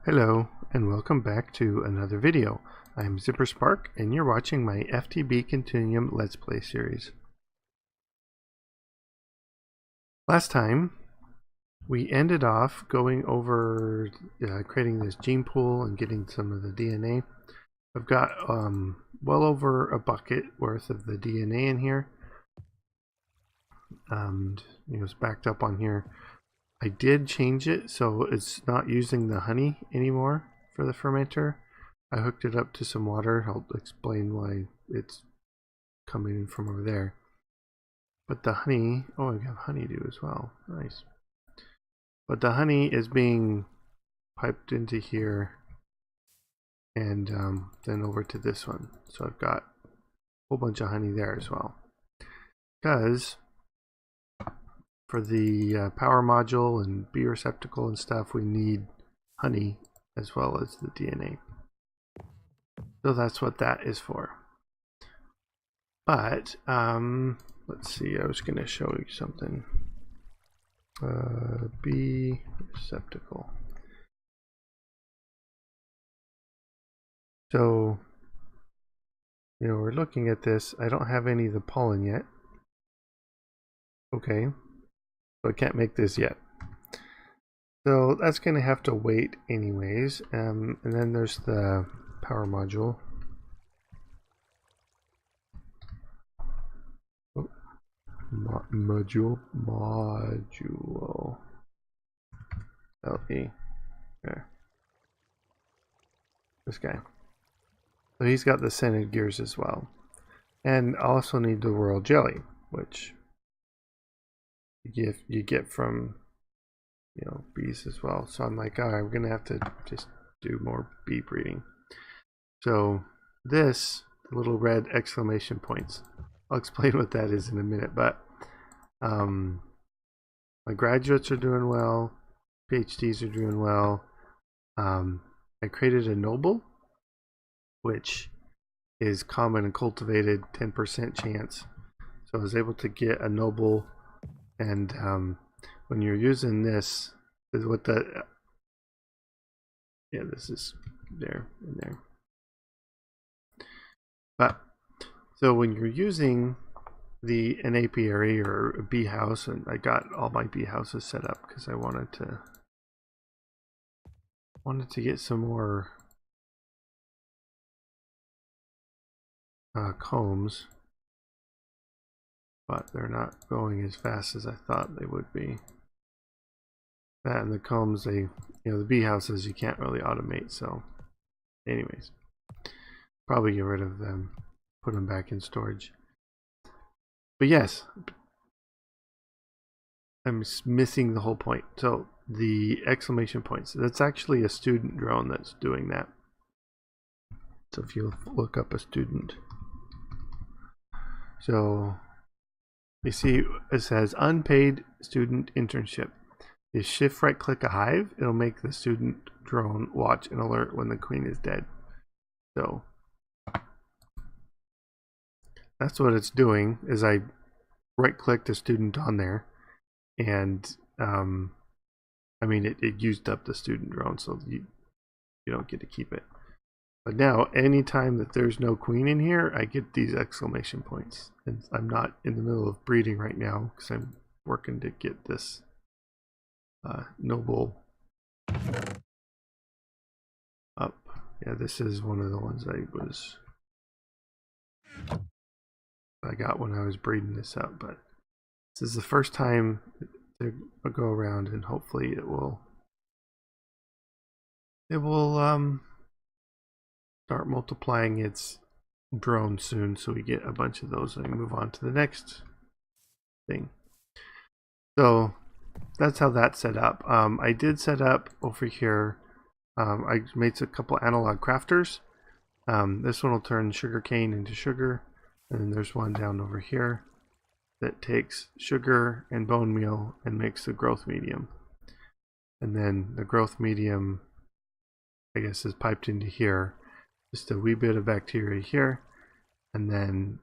Hello and welcome back to another video. I'm ZpprSprk and you're watching my FTB Continuum Let's Play series. Last time we ended off going over creating this gene pool and getting some of the DNA. I've got well over a bucket worth of the DNA in here. And it's backed up on here. I did change it so it's not using the honey anymore for the fermenter. I hooked it up to some water. I'll explain why it's coming in from over there. But the honey, oh, I have honeydew as well. Nice. But the honey is being piped into here and then over to this one. So I've got a whole bunch of honey there as well. Because for the power module and bee receptacle and stuff, we need honey as well as the DNA. So that's what that is for. But let's see, I was going to show you something. Bee receptacle. So, we're looking at this. I don't have any of the pollen yet. Okay. So I can't make this yet. So that's going to have to wait anyways. And then there's the power module. Oh, module. LE. There. This guy. So he's got the scented gears as well. And I also need the royal jelly, which you get from bees as well. So I'm like, alright, we're gonna have to just do more bee breeding. So this little red exclamation points, I'll explain what that is in a minute, but my graduates are doing well, PhDs are doing well. I created a noble, which is common and cultivated, 10% chance. So I was able to get a noble. And when you're using this, is what the this is there and there. But so when you're using an apiary or a bee house, and I got all my bee houses set up because I wanted to get some more combs. But they're not going as fast as I thought they would be. That and the combs, the bee houses, you can't really automate. So, anyways, probably get rid of them, put them back in storage. But yes, I'm missing the whole point. So the exclamation points. That's actually a student drone that's doing that. So if you look up a student, so. You see it says unpaid student internship. You shift right click a hive, it'll make the student drone watch and alert when the queen is dead. So that's what it's doing, is I right click the student on there, and I mean it used up the student drone, so you don't get to keep it. But now, anytime that there's no queen in here, I get these exclamation points. And I'm not in the middle of breeding right now because I'm working to get this noble up. Yeah, this is one of the ones I got when I was breeding this up. But this is the first time to go around, and hopefully it will start multiplying its drone soon, so we get a bunch of those and move on to the next thing. So that's how that's set up. I did set up over here, I made a couple analog crafters. This one will turn sugarcane into sugar, and then there's one down over here that takes sugar and bone meal and makes the growth medium. And then the growth medium, I guess, is piped into here. Just a wee bit of bacteria here, and then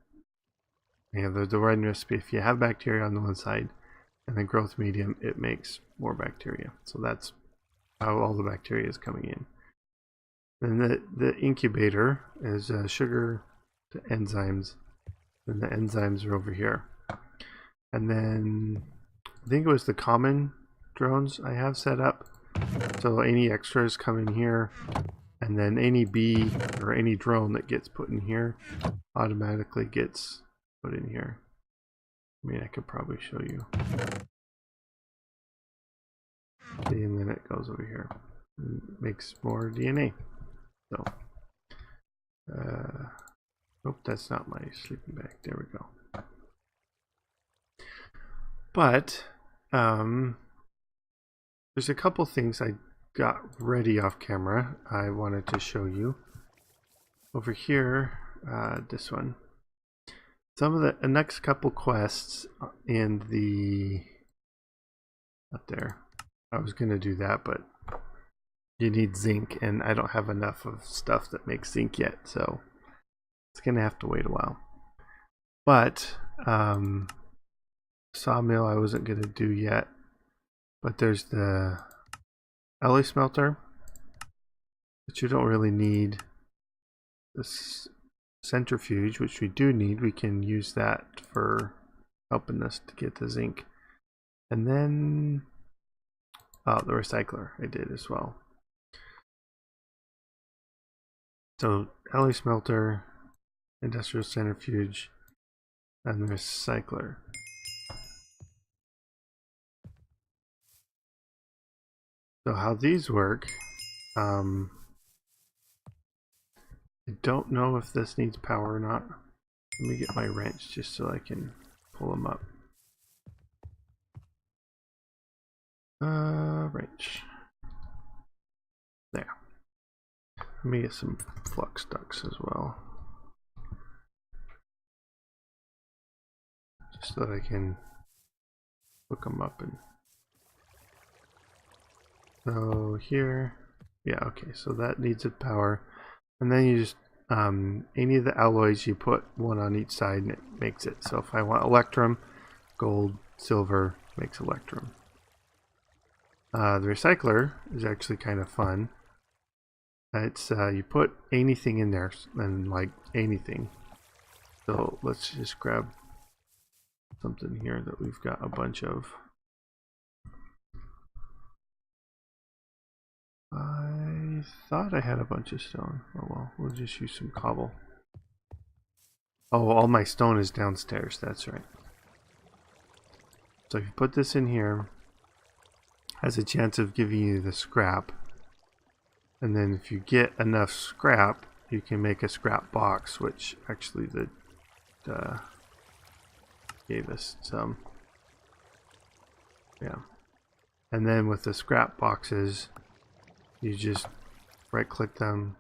the red recipe, if you have bacteria on the one side and then growth medium, it makes more bacteria. So that's how all the bacteria is coming in. And the incubator is sugar to enzymes, and the enzymes are over here. And then I think it was the common drones I have set up. So any extras come in here, and then any bee or any drone that gets put in here automatically gets put in here. I mean, I could probably show you. See, and then it goes over here and makes more DNA. So, oh, that's not my sleeping bag. There we go. But there's a couple things I got ready off camera I wanted to show you. Over here, this one. Some of the next couple quests in the up there. I was gonna do that, but you need zinc, and I don't have enough of stuff that makes zinc yet, so it's gonna have to wait a while. But sawmill I wasn't gonna do yet, but there's the alloy smelter, but you don't really need this centrifuge, which we do need. We can use that for helping us to get the zinc. And then the recycler I did as well. So alloy smelter, industrial centrifuge, and the recycler. So how these work, I don't know if this needs power or not. Let me get my wrench just so I can pull them up. Wrench. There. Let me get some flux ducts as well, just so that I can hook them up. And so here, yeah, okay, so that needs a power. And then you just any of the alloys, you put one on each side and it makes it. So if I want electrum, gold, silver makes electrum. The recycler is actually kind of fun. It's you put anything in there, and like anything. So let's just grab something here that we've got a bunch of. I thought I had a bunch of stone. Oh well, we'll just use some cobble. Oh, all my stone is downstairs, that's right. So if you put this in here, has a chance of giving you the scrap. And then if you get enough scrap, you can make a scrap box, which actually gave us some. Yeah. And then with the scrap boxes, you just right click them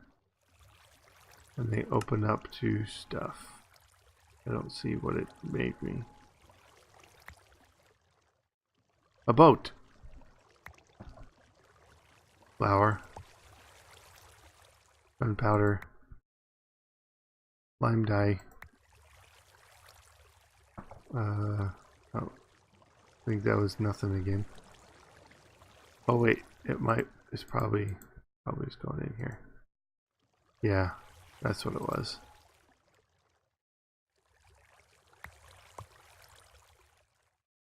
and they open up to stuff. I don't see what it made me. A boat. Flour. Gunpowder. Lime dye. Oh, I think that was nothing again. Oh wait, it might. It's probably is going in here. Yeah, that's what it was.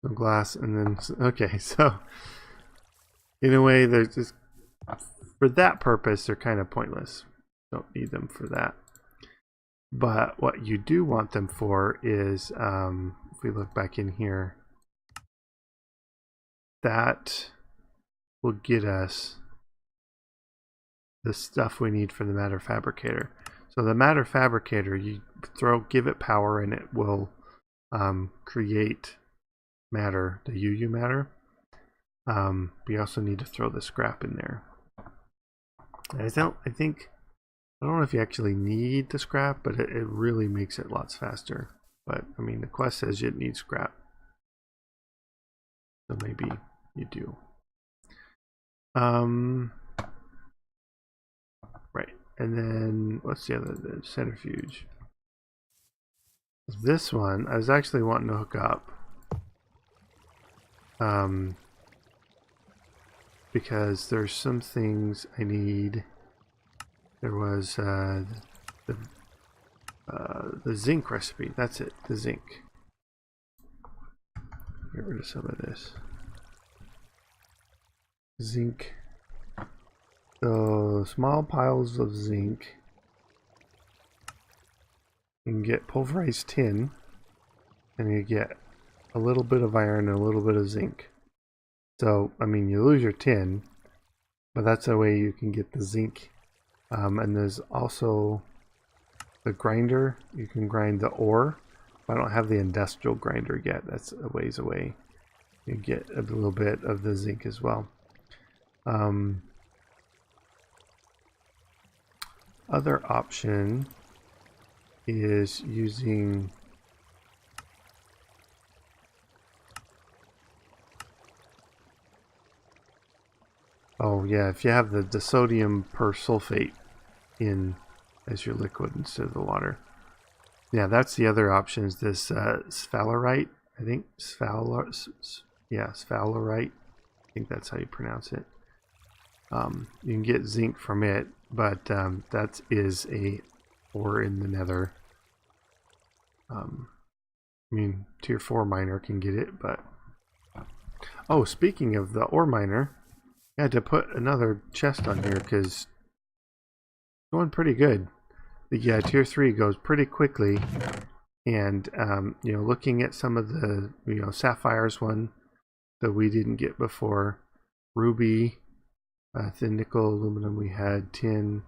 Some glass, and then okay. So in a way, there's just for that purpose, they're kind of pointless. Don't need them for that. But what you do want them for is, if we look back in here, that will get us the stuff we need for the matter fabricator. So the matter fabricator, you give it power and it will create matter, the UU matter. But you also need to throw the scrap in there. And I don't know if you actually need the scrap, but it really makes it lots faster. But I mean, the quest says it needs scrap, so maybe you do. Right, and then what's the other? The centrifuge. This one I was actually wanting to hook up. because there's some things I need. There was the zinc recipe. That's it, the zinc. Get rid of some of this. Zinc. So small piles of zinc. You can get pulverized tin, and you get a little bit of iron and a little bit of zinc. So, I mean, you lose your tin, but that's a way you can get the zinc. And there's also the grinder. You can grind the ore. I don't have the industrial grinder yet. That's a ways away. You get a little bit of the zinc as well. Other option is using if you have the sodium persulfate in as your liquid instead of the water. Yeah, that's the other option, is this sphalerite. I think sphalerite. I think that's how you pronounce it. You can get zinc from it, but that is a ore in the nether. I mean, tier 4 miner can get it, but... Oh, speaking of the ore miner, I had to put another chest on here because it's going pretty good. Yeah, tier 3 goes pretty quickly, and you know, looking at some of the, you know, sapphires one that we didn't get before, ruby, thin nickel, aluminum, we had tin,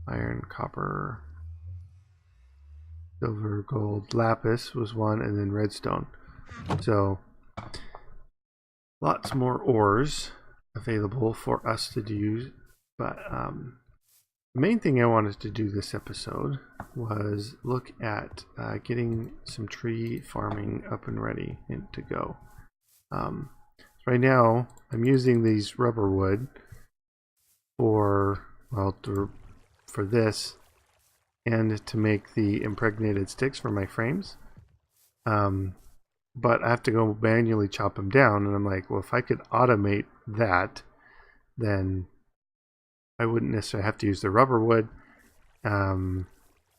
iron, copper, silver, gold, lapis was one, and then redstone. So lots more ores available for us to use, but the main thing I wanted to do this episode was look at getting some tree farming up and ready and to go. Right now I'm using these rubber wood for, well, for this, and to make the impregnated sticks for my frames. But I have to go manually chop them down, and I'm like, well, if I could automate that, then I wouldn't necessarily have to use the rubber wood. And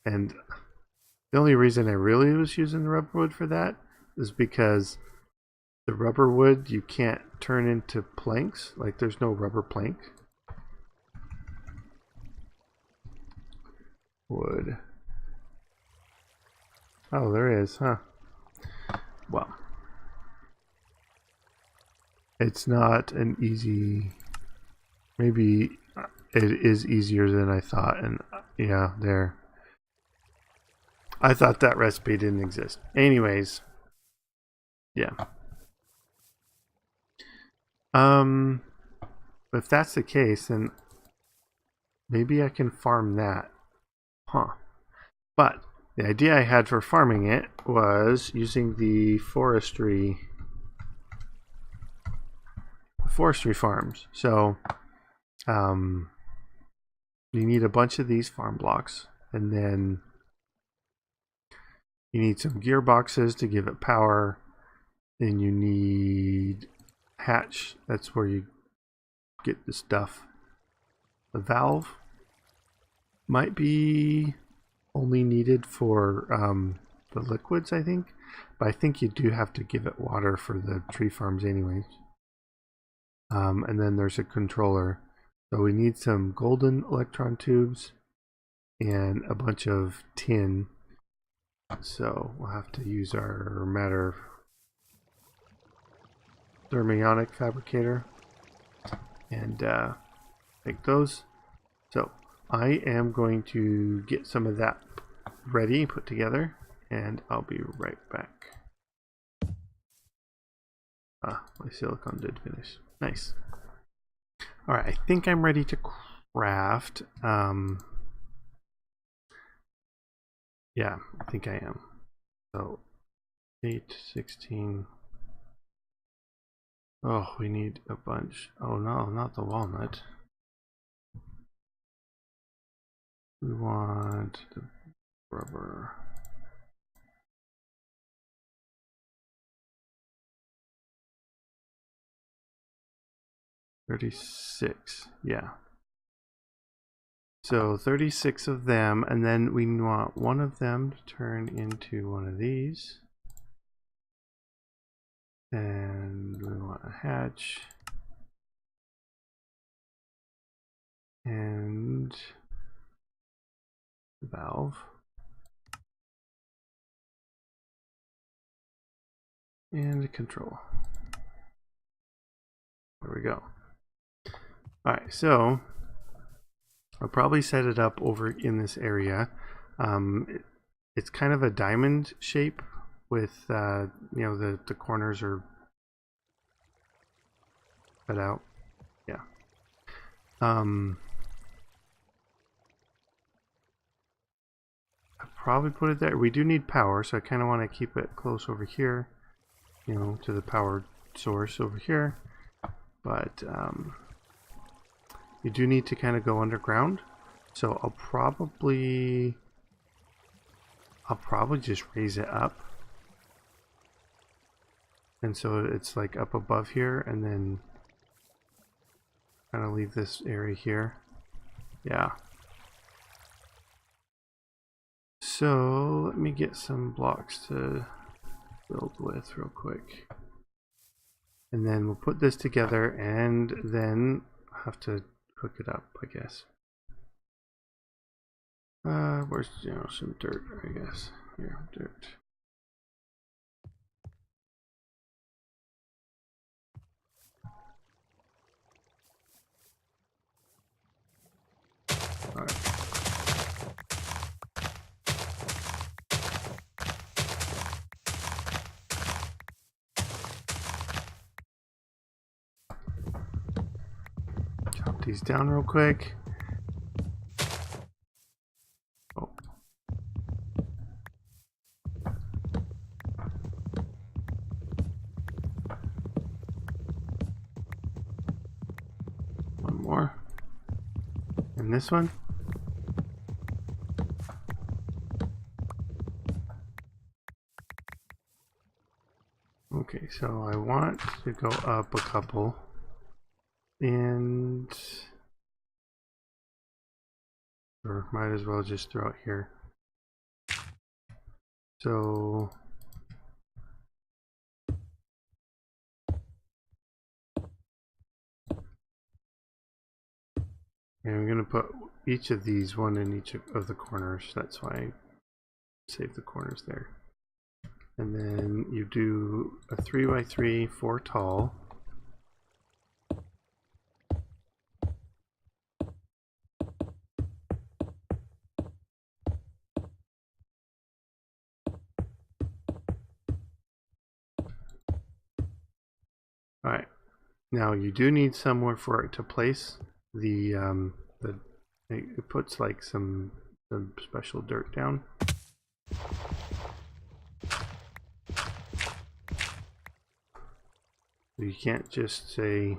the only reason I really was using the rubber wood for that is because the rubber wood you can't turn into planks. Like, there's no rubber plank. Wood. Oh, there is, huh? Well, it's not an easy... Maybe it is easier than I thought, and yeah, there. I thought that recipe didn't exist. Anyways, yeah. If that's the case, then maybe I can farm that. Huh. But the idea I had for farming it was using the forestry farms. So you need a bunch of these farm blocks, and then you need some gearboxes to give it power. Then you need hatch. That's where you get the stuff. The valve might be only needed for the liquids, I think. But I think you do have to give it water for the tree farms anyways. And then there's a controller. So we need some golden electron tubes and a bunch of tin. So we'll have to use our matter thermionic fabricator and make those. So I am going to get some of that ready, put together, and I'll be right back. My silicon did finish. Nice. Alright, I think I'm ready to craft. Yeah, I think I am. So 8, 16. Oh, we need a bunch. Oh no, not the walnut. We want the rubber. 36, yeah. So 36 of them, and then we want one of them to turn into one of these. And we want a hatch. And a valve. And a control. There we go. Alright, so I'll probably set it up over in this area. It's kind of a diamond shape with, you know, the corners are cut out. Yeah. I'll probably put it there. We do need power, so I kind of want to keep it close over here, you know, to the power source over here. But you do need to kind of go underground, so I'll probably just raise it up, and so it's like up above here, and then kind of leave this area here. Yeah. So let me get some blocks to build with real quick, and then we'll put this together, and then have to hook it up, I guess. Where's, you know, some dirt, I guess. Here, dirt. All right. Chop these down real quick. Oh. One more. And this one. Okay, so I want to go up a couple, and or might as well just throw it here. So and I'm gonna put each of these one in each of the corners. That's why I save the corners there. And then you do a 3x3, 4 tall. Alright, now you do need somewhere for it to place the it puts like some special dirt down. You can't just say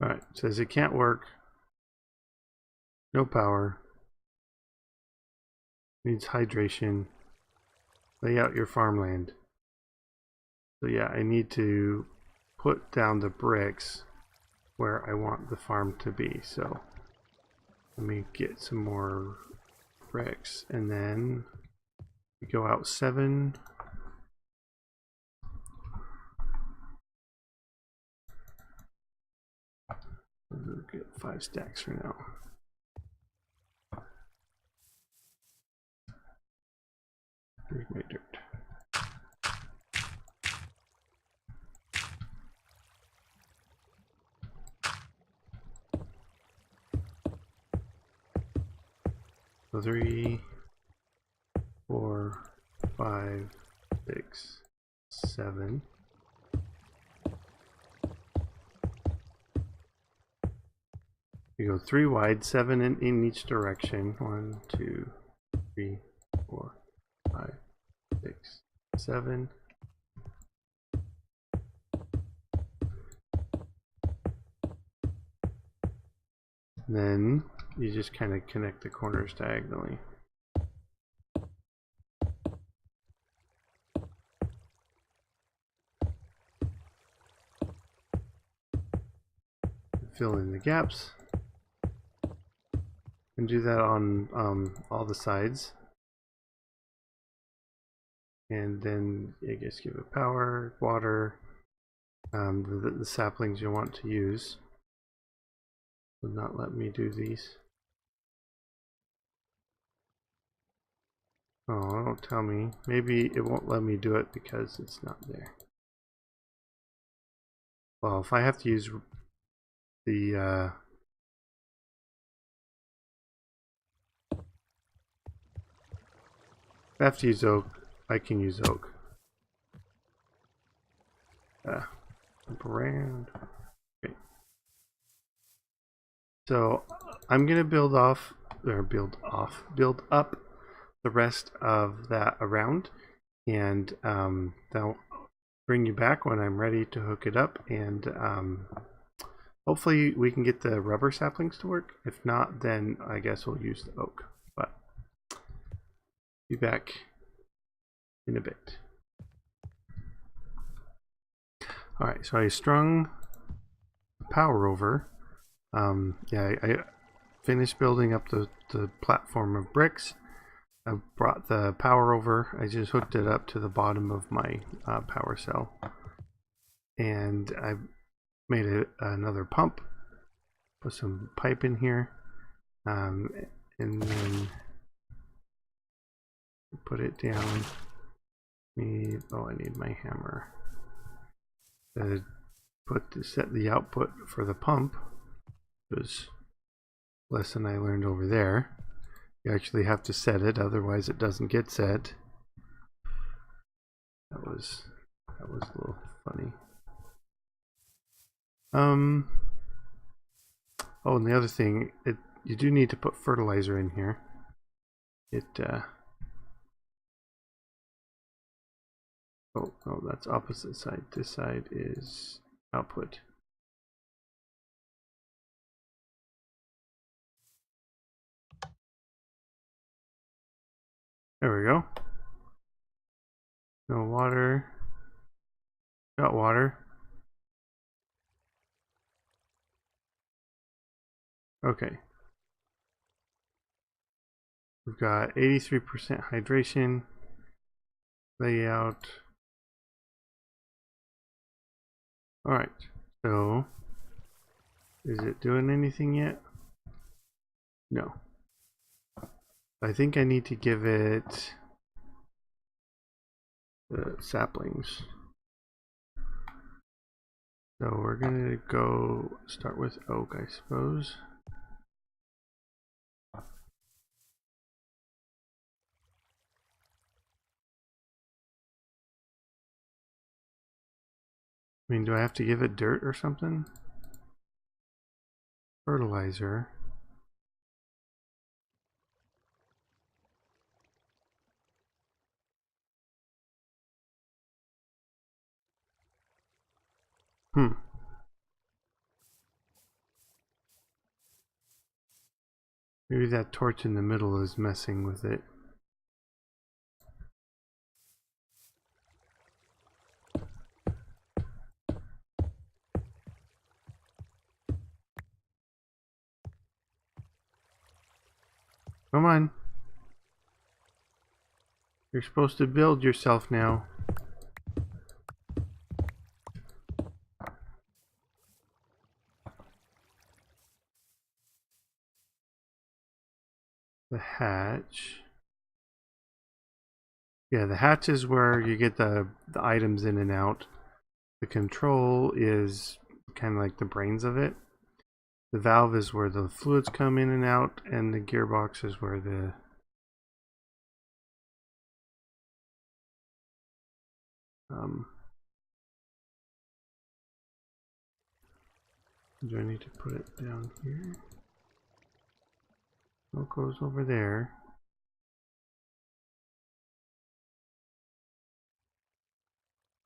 alright, it says it can't work. No power. Needs hydration. Lay out your farmland. So yeah, I need to put down the bricks where I want the farm to be. So let me get some more bricks, and then we go out 7. We'll get 5 stacks for now. Here's my dirt. So 3, 4, 5, 6, 7. You go 3 wide, 7 in each direction. 1, 2, 3, 4, 5, 6, 7. Then you just kind of connect the corners diagonally. Fill in the gaps. And do that on all the sides. And then I guess give it power, water, the saplings you want to use. Would not let me do these. Oh, don't tell me. Maybe it won't let me do it because it's not there. Well, if I have to use the if I have to use oak, I can use oak. Jump around. Okay. So I'm gonna build up the rest of that around, and that'll bring you back when I'm ready to hook it up, and hopefully we can get the rubber saplings to work. If not, then I guess we'll use the oak, but be back in a bit. Alright, so I strung power over. Yeah, I finished building up the platform of bricks. I brought the power over. I just hooked it up to the bottom of my power cell. And I made another pump. Put some pipe in here. And then put it down. I need my hammer. Set the output for the pump. It was a lesson I learned over there. You actually have to set it, otherwise it doesn't get set. That was a little funny. Oh, and the other thing, you do need to put fertilizer in here. Oh, that's opposite side. This side is output. There we go. No water. Got water. Okay. We've got 83% hydration. Layout. Alright, so is it doing anything yet? No. I think I need to give it the saplings. So we're gonna go start with oak, I suppose. I mean, do I have to give it dirt or something? Fertilizer. Maybe that torch in the middle is messing with it. Come on. You're supposed to build yourself now. The hatch. Yeah, the hatch is where you get the items in and out. The control is kind of like the brains of it. The valve is where the fluids come in and out, and the gearbox is where the do I need to put it down here? What goes over there?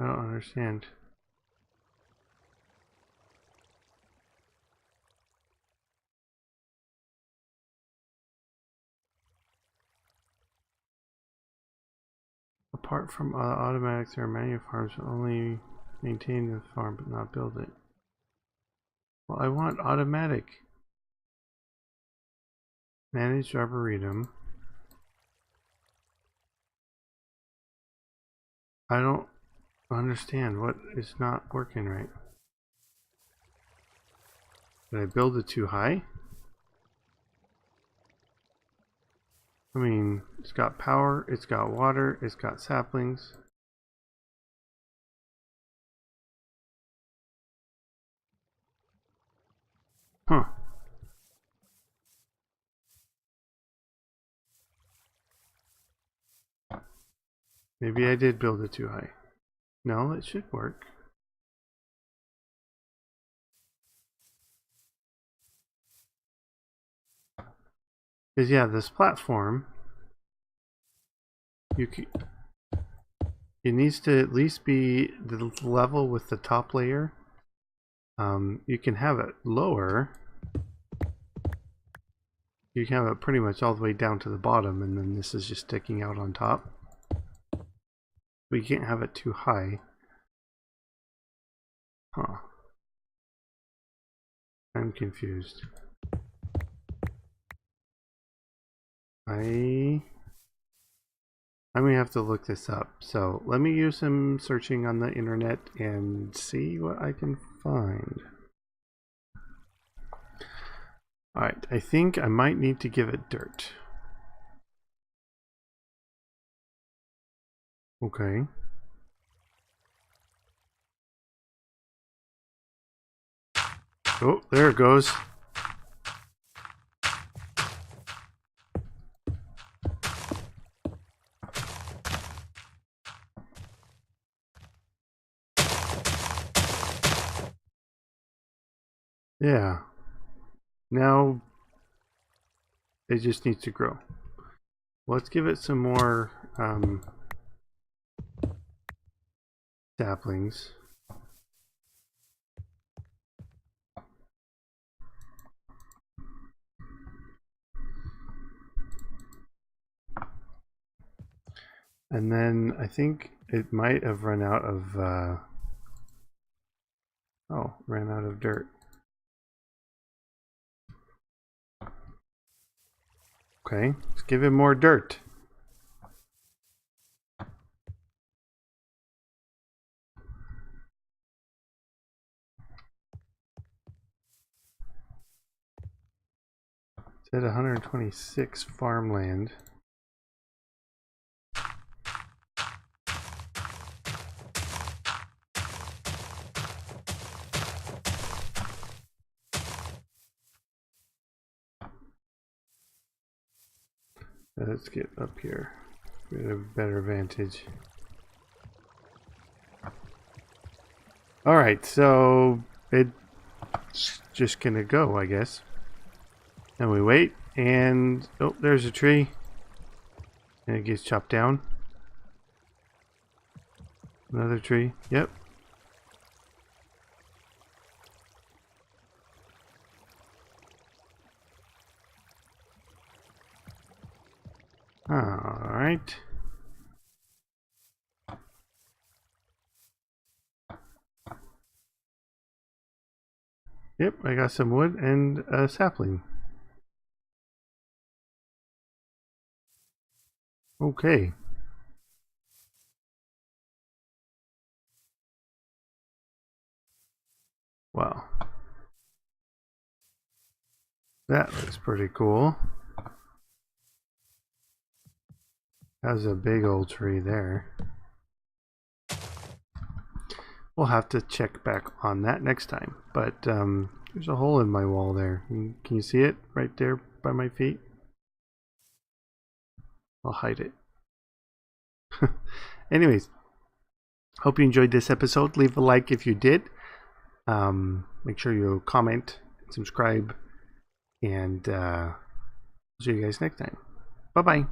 I don't understand. Apart from automatics, there are many farms that only maintain the farm but not build it. Well, I want automatic. Manage Arboretum. I don't understand what is not working right. Did I build it too high? I mean, it's got power, it's got water, it's got saplings. Huh. Maybe I did build it too high. No, it should work. Because yeah, this platform, it needs to at least be the level with the top layer. You can have it lower. You can have it pretty much all the way down to the bottom, and then this is just sticking out on top. But you can't have it too high. Huh. I'm confused. I'm gonna have to look this up. So let me use some searching on the internet and see what I can find. Alright, I think I might need to give it dirt. Okay. Oh, there it goes. Yeah. Now it just needs to grow. Let's give it some more saplings. And then I think it might have run out of ran out of dirt. Okay, let's give it more dirt. It's at 126 farmland. Let's get up here. Get a better vantage. Alright, so it's just gonna go, I guess. And we wait, and oh, there's a tree. And it gets chopped down. Another tree, yep. Alright. Yep, I got some wood and a sapling. Okay. Wow. That looks pretty cool. That was a big old tree there. We'll have to check back on that next time. But there's a hole in my wall there. Can you see it right there by my feet? I'll hide it. Anyways, hope you enjoyed this episode. Leave a like if you did. Make sure you comment, subscribe, and see you guys next time. Bye-bye.